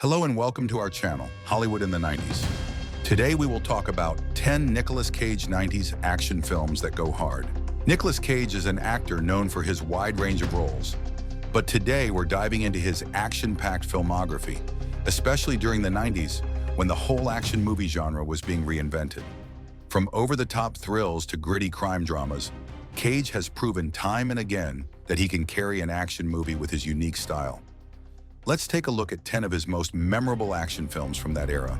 Hello and welcome to our channel, Hollywood in the 90s. Today we will talk about 10 Nicolas Cage 90s action films that go hard. Nicolas Cage is an actor known for his wide range of roles, but today we're diving into his action-packed filmography, especially during the 90s when the whole action movie genre was being reinvented. From over-the-top thrills to gritty crime dramas, Cage has proven time and again that he can carry an action movie with his unique style. Let's take a look at 10 of his most memorable action films from that era.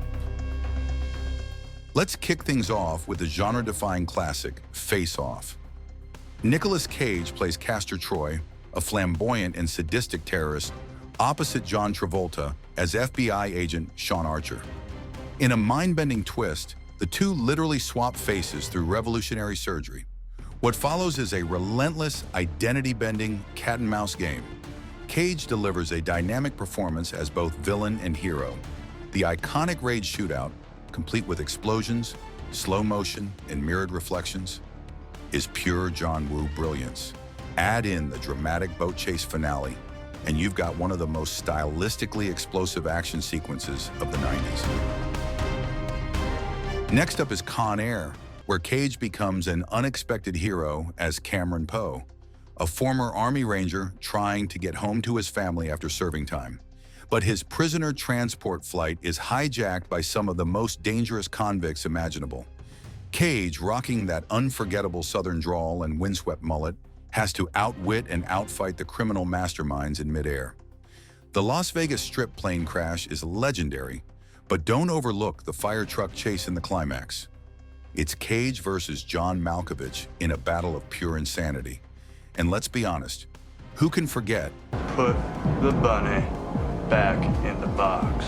Let's kick things off with the genre-defying classic, Face Off. Nicolas Cage plays Castor Troy, a flamboyant and sadistic terrorist, opposite John Travolta as FBI agent Sean Archer. In a mind-bending twist, the two literally swap faces through revolutionary surgery. What follows is a relentless, identity-bending cat-and-mouse game. Cage delivers a dynamic performance as both villain and hero. The iconic rage shootout, complete with explosions, slow motion, and mirrored reflections, is pure John Woo brilliance. Add in the dramatic boat chase finale, and you've got one of the most stylistically explosive action sequences of the 90s. Next up is Con Air, where Cage becomes an unexpected hero as Cameron Poe, a former Army Ranger trying to get home to his family after serving time. But his prisoner transport flight is hijacked by some of the most dangerous convicts imaginable. Cage, rocking that unforgettable Southern drawl and windswept mullet, has to outwit and outfight the criminal masterminds in midair. The Las Vegas Strip plane crash is legendary, but don't overlook the fire truck chase in the climax. It's Cage versus John Malkovich in a battle of pure insanity. And let's be honest, who can forget? Put the bunny back in the box.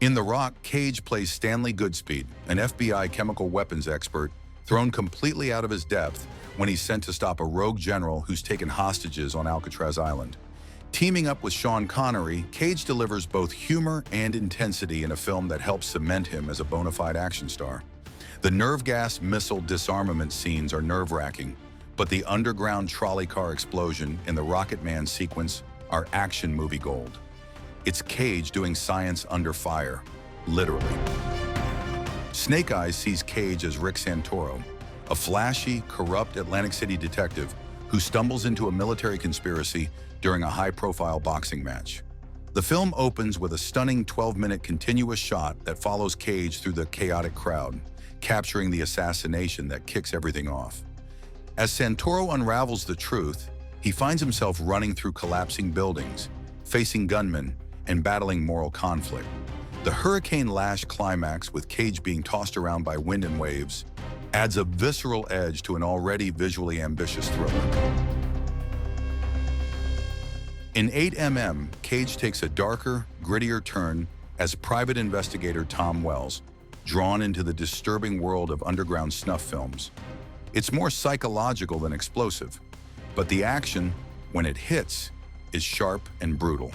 In The Rock, Cage plays Stanley Goodspeed, an FBI chemical weapons expert thrown completely out of his depth when he's sent to stop a rogue general who's taken hostages on Alcatraz Island. Teaming up with Sean Connery, Cage delivers both humor and intensity in a film that helps cement him as a bona fide action star. The nerve gas missile disarmament scenes are nerve-wracking, but the underground trolley car explosion and the Rocket Man sequence are action movie gold. It's Cage doing science under fire, literally. Snake Eyes sees Cage as Rick Santoro, a flashy, corrupt Atlantic City detective who stumbles into a military conspiracy during a high-profile boxing match. The film opens with a stunning 12-minute continuous shot that follows Cage through the chaotic crowd, capturing the assassination that kicks everything off. As Santoro unravels the truth, he finds himself running through collapsing buildings, facing gunmen, and battling moral conflict. The hurricane lash climax, with Cage being tossed around by wind and waves, adds a visceral edge to an already visually ambitious thriller. In 8mm, Cage takes a darker, grittier turn as private investigator Tom Wells, drawn into the disturbing world of underground snuff films. It's more psychological than explosive, but the action, when it hits, is sharp and brutal.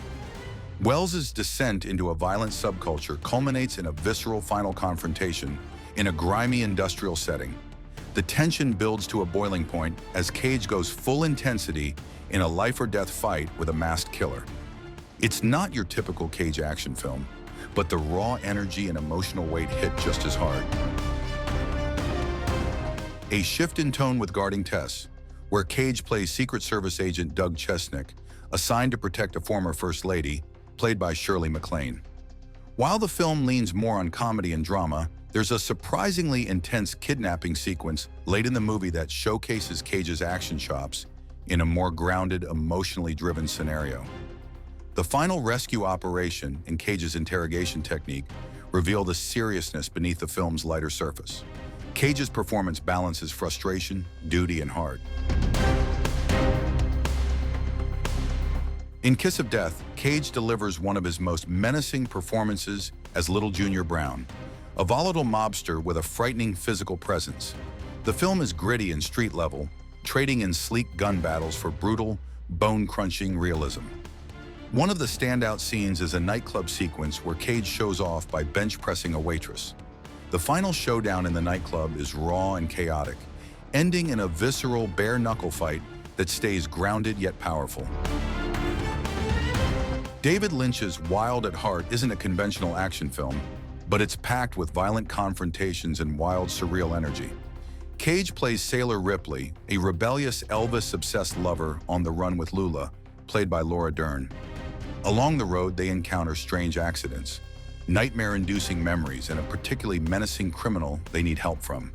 Wells's descent into a violent subculture culminates in a visceral final confrontation in a grimy industrial setting. The tension builds to a boiling point as Cage goes full intensity in a life-or-death fight with a masked killer. It's not your typical Cage action film, but the raw energy and emotional weight hit just as hard. A shift in tone with Guarding Tess, where Cage plays Secret Service agent Doug Chesnick, assigned to protect a former First Lady, played by Shirley MacLaine. While the film leans more on comedy and drama, there's a surprisingly intense kidnapping sequence late in the movie that showcases Cage's action chops in a more grounded, emotionally driven scenario. The final rescue operation and Cage's interrogation technique reveal the seriousness beneath the film's lighter surface. Cage's performance balances frustration, duty, and heart. In Kiss of Death, Cage delivers one of his most menacing performances as Little Junior Brown, a volatile mobster with a frightening physical presence. The film is gritty and street level, trading in sleek gun battles for brutal, bone-crunching realism. One of the standout scenes is a nightclub sequence where Cage shows off by bench-pressing a waitress. The final showdown in the nightclub is raw and chaotic, ending in a visceral, bare-knuckle fight that stays grounded yet powerful. David Lynch's Wild at Heart isn't a conventional action film, but it's packed with violent confrontations and wild, surreal energy. Cage plays Sailor Ripley, a rebellious Elvis-obsessed lover on the run with Lula, played by Laura Dern. Along the road, they encounter strange accidents, nightmare-inducing memories, and a particularly menacing criminal they need help from.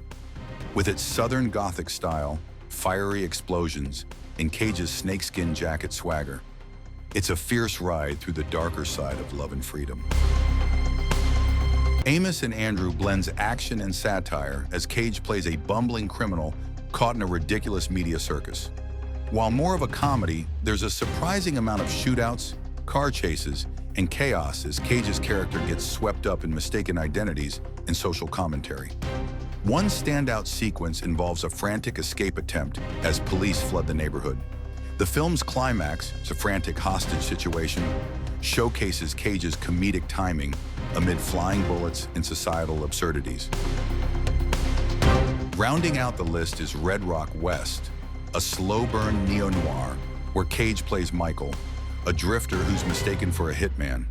With its Southern Gothic style, fiery explosions, and Cage's snakeskin jacket swagger, it's a fierce ride through the darker side of love and freedom. Amos Andrew blends action and satire as Cage plays a bumbling criminal caught in a ridiculous media circus. While more of a comedy, there's a surprising amount of shootouts, car chases, and chaos as Cage's character gets swept up in mistaken identities and social commentary. One standout sequence involves a frantic escape attempt as police flood the neighborhood. The film's climax, a frantic hostage situation, showcases Cage's comedic timing amid flying bullets and societal absurdities. Rounding out the list is Red Rock West, a slow-burn neo-noir where Cage plays Michael, a drifter who's mistaken for a hitman.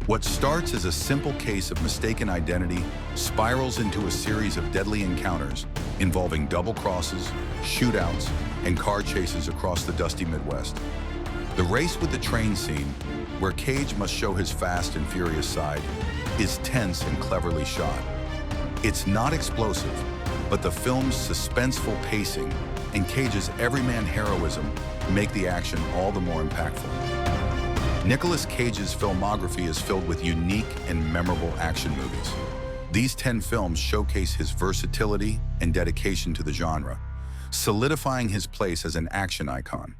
What starts as a simple case of mistaken identity spirals into a series of deadly encounters involving double crosses, shootouts, and car chases across the dusty Midwest. The race with the train scene, where Cage must show his fast and furious side, is tense and cleverly shot. It's not explosive, but the film's suspenseful pacing and Cage's everyman heroism make the action all the more impactful. Nicolas Cage's filmography is filled with unique and memorable action movies. These 10 films showcase his versatility and dedication to the genre, solidifying his place as an action icon.